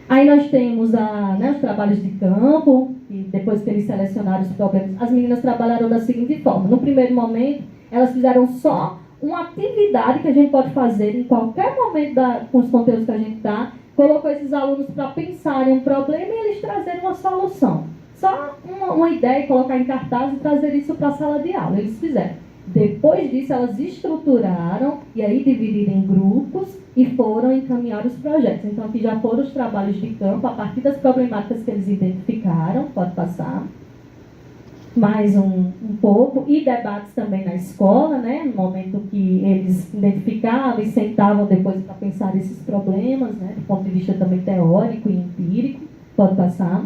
Aí nós temos os trabalhos de campo, e depois que eles selecionaram os problemas, as meninas trabalharam da seguinte forma. No primeiro momento, elas fizeram só uma atividade que a gente pode fazer em qualquer momento com os conteúdos que a gente dá, colocou esses alunos para pensarem um problema e eles trazerem uma solução. Só uma ideia, colocar em cartaz e trazer isso para a sala de aula. Eles fizeram. Depois disso, elas estruturaram e aí dividiram em grupos e foram encaminhar os projetos. Então, aqui já foram os trabalhos de campo, a partir das problemáticas que eles identificaram. Pode passar. Mais um pouco. E debates também na escola, né? No momento que eles identificavam e sentavam depois para pensar esses problemas, né? Do ponto de vista também teórico e empírico. Pode passar.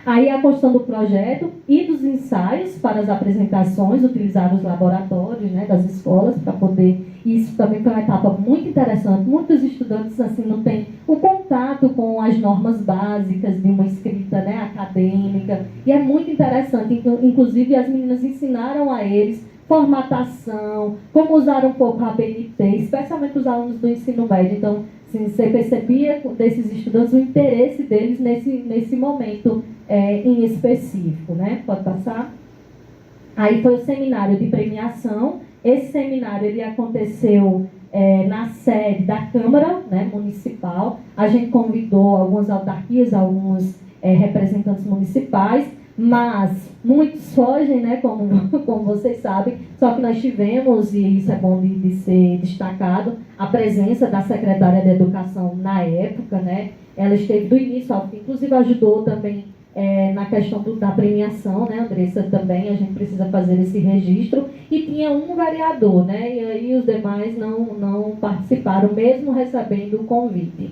Aí a construção do projeto e dos ensaios para as apresentações, utilizar os laboratórios, né, das escolas para poder... Isso também foi uma etapa muito interessante. Muitos estudantes assim não têm o contato com as normas básicas de uma escrita, né, acadêmica. E é muito interessante. Inclusive, as meninas ensinaram a eles formatação, como usar um pouco a BNT, especialmente os alunos do ensino médio. Então, assim, você percebia desses estudantes o interesse deles nesse momento em específico, né? Pode passar? Aí foi o seminário de premiação. Esse seminário ele aconteceu na sede da Câmara, né, Municipal. A gente convidou algumas autarquias, alguns representantes municipais, mas muitos fogem, né, como vocês sabem, só que nós tivemos, e isso é bom de ser destacado, a presença da secretária de Educação na época, né? Ela esteve do início ao fim, inclusive ajudou também na questão da premiação, né, Andressa, também a gente precisa fazer esse registro, e tinha um vereador, né, e aí os demais não participaram, mesmo recebendo o convite.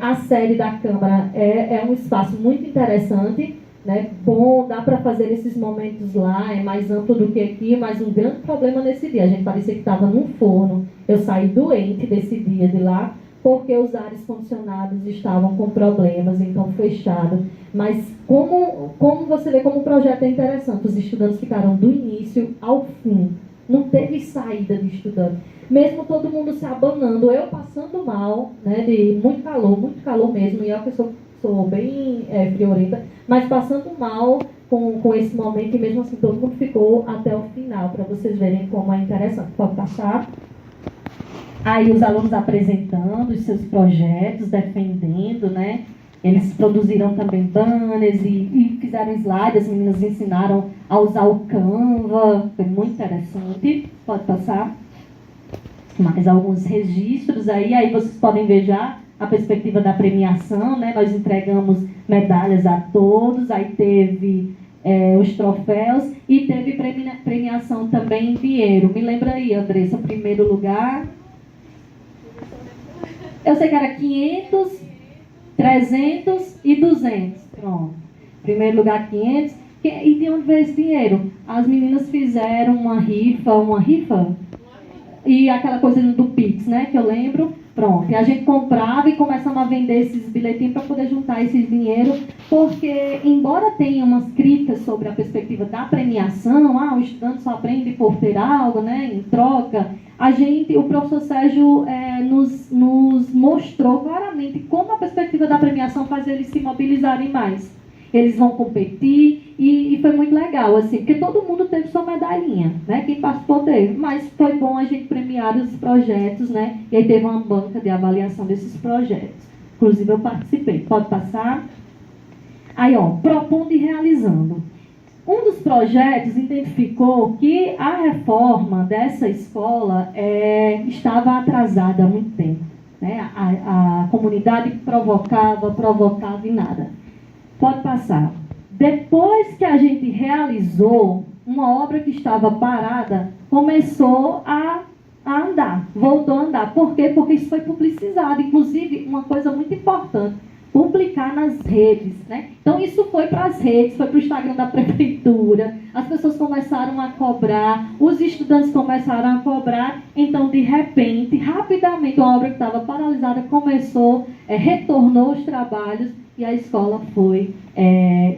A sede da Câmara é um espaço muito interessante, né, bom, dá para fazer esses momentos lá, é mais amplo do que aqui, mas um grande problema nesse dia, a gente parecia que estava num forno. Eu saí doente desse dia de lá, porque os ares condicionados estavam com problemas, então fechado. Mas como você vê como o projeto é interessante, os estudantes ficaram do início ao fim, não teve saída de estudante. Mesmo todo mundo se abanando, eu passando mal, né, de muito calor mesmo, e eu que sou bem friorenta, mas passando mal com esse momento, e mesmo assim todo mundo ficou até o final, para vocês verem como é interessante. Pode passar? Aí os alunos apresentando os seus projetos, defendendo, né? Eles produziram também banners e fizeram slides, as meninas ensinaram a usar o Canva, foi muito interessante. Pode passar? Mais alguns registros aí vocês podem ver já a perspectiva da premiação, né? Nós entregamos medalhas a todos, aí teve os troféus e teve premiação também em dinheiro. Me lembra aí, Andressa, primeiro lugar... Eu sei que era 500, 300 e 200. Pronto. Primeiro lugar, 500. E de onde veio esse dinheiro? As meninas fizeram uma rifa, e aquela coisa do Pix, né? Que eu lembro. Pronto. E a gente comprava e começamos a vender esses bilhetinhos para poder juntar esse dinheiro, porque, embora tenha umas críticas sobre a perspectiva da premiação, o estudante só aprende por ter algo, né? Em troca, o professor Sérgio nos mostrou claramente como a perspectiva da premiação faz eles se mobilizarem mais. Eles vão competir e foi muito legal, assim, porque todo mundo teve sua medalhinha, né? Quem participou teve, mas foi bom a gente premiar os projetos, né? E aí teve uma banca de avaliação desses projetos. Inclusive eu participei. Pode passar? Aí, propondo e realizando. Um dos projetos identificou que a reforma dessa escola estava atrasada há muito tempo. né? A comunidade provocava e nada. Pode passar. Depois que a gente realizou, uma obra que estava parada começou a andar, voltou a andar. Por quê? Porque isso foi publicizado. Inclusive, uma coisa muito importante, publicar nas redes, né? Então, isso foi para as redes, foi para o Instagram da prefeitura, as pessoas começaram a cobrar, os estudantes começaram a cobrar, então, de repente, rapidamente, uma obra que estava paralisada começou, retornou os trabalhos, e a escola foi,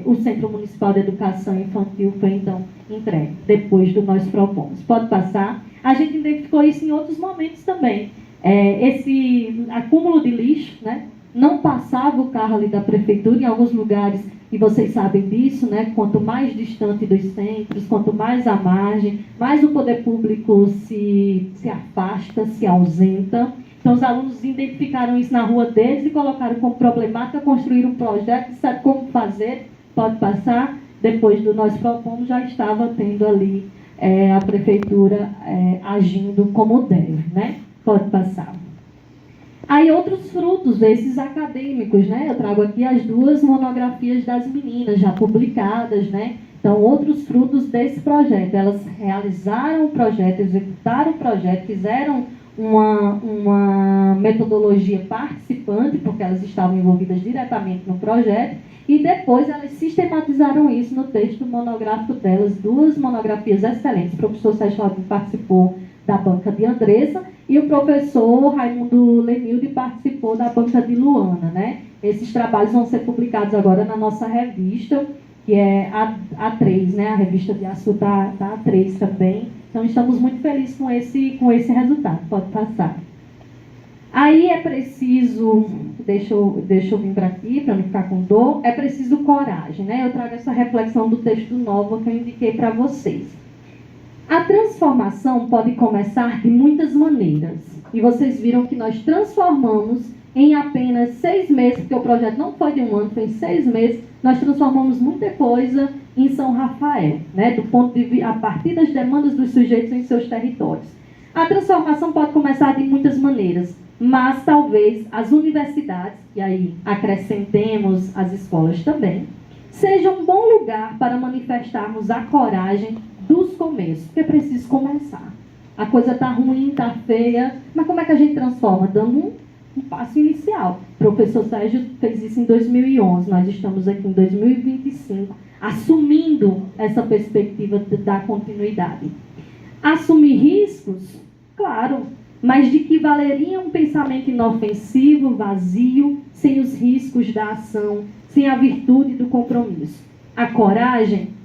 o Centro Municipal de Educação Infantil foi, então, entregue, depois do Nós Propomos. Pode passar? A gente identificou isso em outros momentos também. Esse acúmulo de lixo, né? Não passava o carro ali da prefeitura, em alguns lugares, e vocês sabem disso, né? Quanto mais distante dos centros, quanto mais à margem, mais o poder público se afasta, se ausenta. Então, os alunos identificaram isso na rua deles e colocaram como problemática, construíram um projeto, disseram como fazer, pode passar. Depois do Nós Propomos, já estava tendo ali a prefeitura agindo como deve, né? Pode passar. Aí outros frutos desses acadêmicos, né? Eu trago aqui as 2 monografias das meninas já publicadas, né? Então, outros frutos desse projeto. Elas realizaram o projeto, executaram o projeto, fizeram uma metodologia participante, porque elas estavam envolvidas diretamente no projeto, e depois elas sistematizaram isso no texto monográfico delas, 2 monografias excelentes. O professor Sérgio Flavinho participou da banca de Andressa, e o professor Raimundo Lenilde participou da banca de Luana, né? Esses trabalhos vão ser publicados agora na nossa revista, que é a A3, né? A revista de Açu está A3 também. Então, estamos muito felizes com esse resultado. Pode passar. Aí é preciso, deixa eu vir para aqui, para não ficar com dor, é preciso coragem, né? Eu trago essa reflexão do texto novo que eu indiquei para vocês. A transformação pode começar de muitas maneiras. E vocês viram que nós transformamos em apenas 6 meses, porque o projeto não foi de 1 ano, foi em 6 meses, nós transformamos muita coisa em São Rafael, né? A partir das demandas dos sujeitos em seus territórios. A transformação pode começar de muitas maneiras, mas talvez as universidades, e aí acrescentemos as escolas também, sejam um bom lugar para manifestarmos a coragem dos começos, porque é preciso começar. A coisa está ruim, está feia, mas como é que a gente transforma? Dando um passo inicial. O professor Sérgio fez isso em 2011, nós estamos aqui em 2025, assumindo essa perspectiva da continuidade. Assumir riscos? Claro, mas de que valeria um pensamento inofensivo, vazio, sem os riscos da ação, sem a virtude do compromisso? A coragem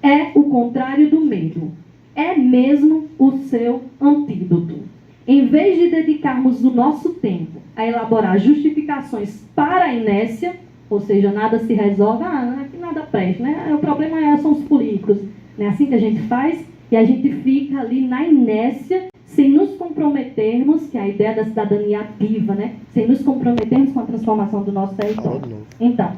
é o contrário do medo. É mesmo o seu antídoto. Em vez de dedicarmos o nosso tempo a elaborar justificações para a inércia, ou seja, nada se resolve, aqui nada presta, né? O problema são os políticos. Não é assim que a gente faz? E a gente fica ali na inércia, sem nos comprometermos, que é a ideia da cidadania ativa, né? Sem nos comprometermos com a transformação do nosso território. Então,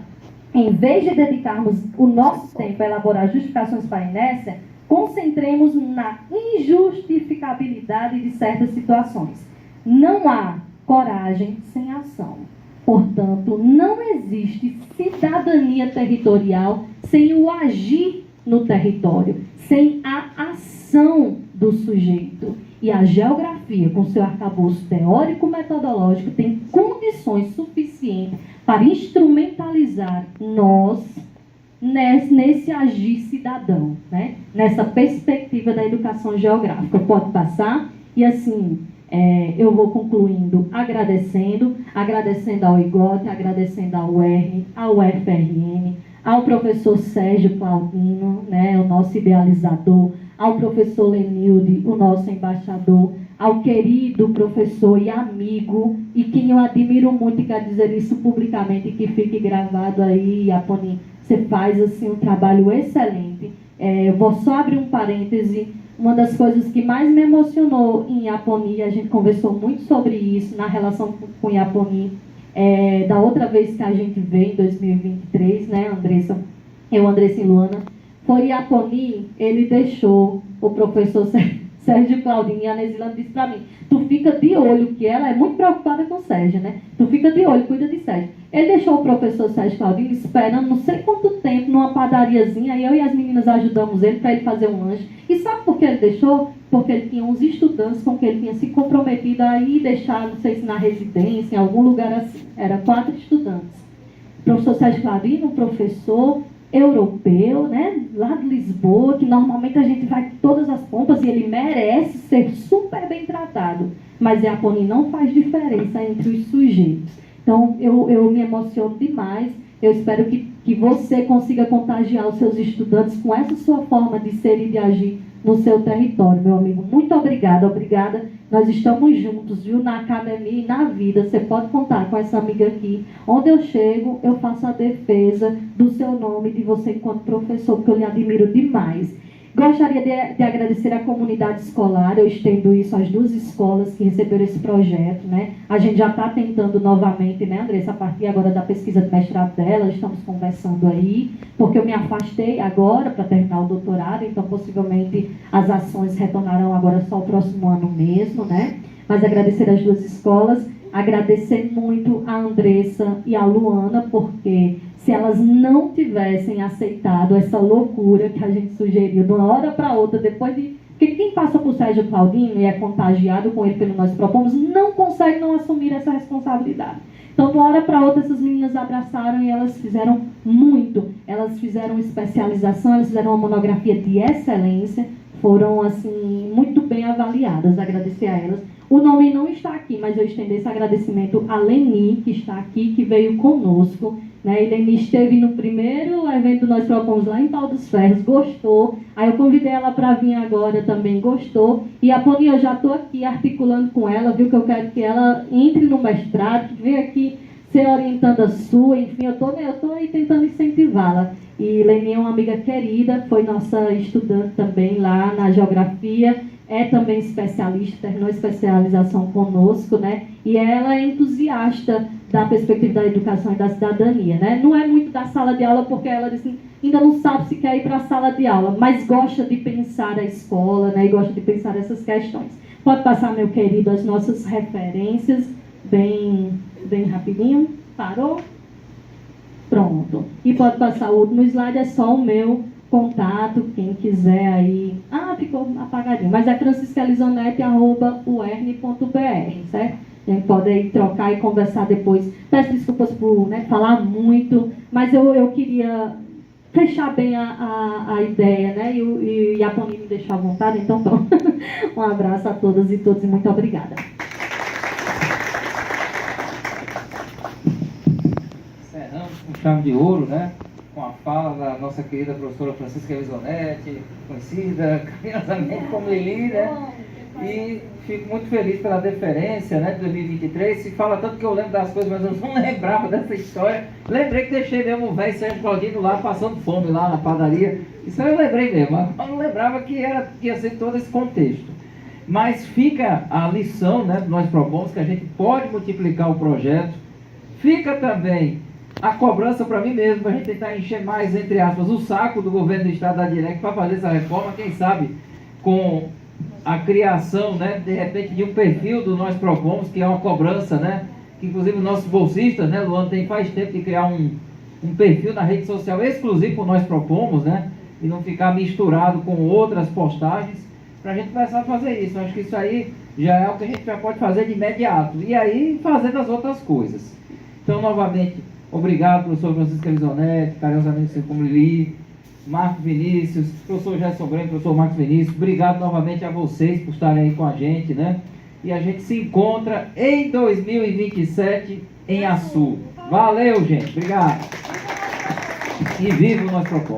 em vez de dedicarmos o nosso tempo a elaborar justificações para a inércia, concentremos na injustificabilidade de certas situações. Não há coragem sem ação. Portanto, não existe cidadania territorial sem o agir no território, sem a ação do sujeito. E a geografia, com seu arcabouço teórico-metodológico, tem condições suficientes para instrumentalizar nós nesse agir cidadão, né? Nessa perspectiva da educação geográfica. Pode passar? E assim, eu vou concluindo agradecendo ao IGOT, agradecendo ao UR, ao UFRN, ao professor Sérgio Claudino, né, o nosso idealizador, ao professor Lenilde, o nosso embaixador, ao querido professor e amigo, e quem eu admiro muito, e quero dizer isso publicamente, que fique gravado aí, Aponi, você faz assim, um trabalho excelente. Eu vou só abrir um parêntese. Uma das coisas que mais me emocionou em Aponi, a gente conversou muito sobre isso na relação com Aponi, da outra vez que a gente veio, em 2023, né, Andressa e Luana, foi Aponi, ele deixou o professor Sérgio Claudinho, e a Nesilane disse para mim, tu fica de olho, que ela é muito preocupada com o Sérgio, né? Tu fica de olho, cuida de Sérgio. Ele deixou o professor Sérgio Claudinho esperando não sei quanto tempo numa padariazinha, aí eu e as meninas ajudamos ele para ele fazer um lanche. E sabe por que ele deixou? Porque ele tinha uns estudantes com quem ele tinha se comprometido a ir deixar, não sei se na residência, em algum lugar assim. Era 4 estudantes. O professor Sérgio Claudinho, um professor europeu, né, lá de Lisboa, que normalmente a gente vai com todas as pompas e ele merece ser super bem tratado, mas Iaponi não faz diferença entre os sujeitos. Então eu me emociono demais. Eu espero que você consiga contagiar os seus estudantes com essa sua forma de ser e de agir no seu território, meu amigo. Muito obrigada, obrigada. Nós estamos juntos, viu, na academia e na vida. Você pode contar com essa amiga aqui. Onde eu chego, eu faço a defesa do seu nome, de você enquanto professor, porque eu lhe admiro demais. Gostaria de agradecer à comunidade escolar. Eu estendo isso às 2 escolas que receberam esse projeto, né? A gente já está tentando novamente, né, Andressa, a partir agora da pesquisa de mestrado dela, estamos conversando aí, porque eu me afastei agora para terminar o doutorado, então possivelmente as ações retornarão agora só o próximo ano mesmo, né? Mas agradecer às 2 escolas, agradecer muito a Andressa e a Luana, porque se elas não tivessem aceitado essa loucura que a gente sugeriu de uma hora para outra, depois de... Porque quem passa por Sérgio Claudinho e é contagiado com ele pelo Nós Propomos, não consegue não assumir essa responsabilidade. Então, de uma hora para outra, essas meninas abraçaram e elas fizeram muito. Elas fizeram especialização, elas fizeram uma monografia de excelência, foram, assim, muito bem avaliadas. Agradecer a elas. O nome não está aqui, mas eu estendo esse agradecimento a Leni, que está aqui, que veio conosco. Né? E Leni esteve no primeiro evento Nós Propomos lá em Pau dos Ferros, gostou. Aí eu convidei ela para vir agora, também gostou. E a Poni, eu já estou aqui articulando com ela, viu, que eu quero que ela entre no mestrado, que venha aqui ser orientanda sua, enfim, eu estou aí tentando incentivá-la. E Leni é uma amiga querida, foi nossa estudante também lá na geografia, é também especialista, terminou especialização conosco, né? E ela é entusiasta da perspectiva da educação e da cidadania, né? Não é muito da sala de aula, porque ela disse, ainda não sabe se quer ir para a sala de aula, mas gosta de pensar a escola, né? E gosta de pensar essas questões. Pode passar, meu querido, as nossas referências, bem rapidinho. Parou? Pronto. E pode passar o último slide, é só o meu contato, quem quiser aí... Ah, ficou apagadinho. Mas é franciscaelizonete@uern.br, certo? A gente pode aí trocar e conversar depois. Peço desculpas por, né, falar muito, mas eu queria fechar bem a ideia, né? E a Poni me deixou à vontade, então pronto. Um abraço a todas e todos e muito obrigada. Encerramos com chave de ouro, né? Com a fala da nossa querida professora Francisca Elizonetti, conhecida carinhosamente como Lili, né? E fico muito feliz pela deferência, né, de 2023. Se fala tanto que eu lembro das coisas, mas eu não lembrava dessa história. Lembrei que deixei mesmo o velho Sérgio Claudinho lá passando fome lá na padaria. Isso eu lembrei mesmo, mas eu não lembrava que ia ser todo esse contexto. Mas fica a lição, né, que nós propomos, que a gente pode multiplicar o projeto. Fica também a cobrança para mim mesmo, para a gente tentar encher mais, entre aspas, o saco do governo do Estado da Direc para fazer essa reforma, quem sabe com a criação, né, de repente, de um perfil do Nós Propomos, que é uma cobrança, né, que inclusive os nossos bolsistas, né, Luan, faz tempo de criar um perfil na rede social exclusivo para Nós Propomos, né, e não ficar misturado com outras postagens, para a gente começar a fazer isso. Eu acho que isso aí já é o que a gente já pode fazer de imediato, e aí fazendo as outras coisas. Então, novamente, obrigado, professor Francisco Elizonetti, carinhosamente como Lili, Marcos Vinícius, professor Gerson Grande, professor Marcos Vinícius, obrigado novamente a vocês por estarem aí com a gente, né? E a gente se encontra em 2027 em Açu. Valeu, gente, obrigado. E viva o Nós Propomos.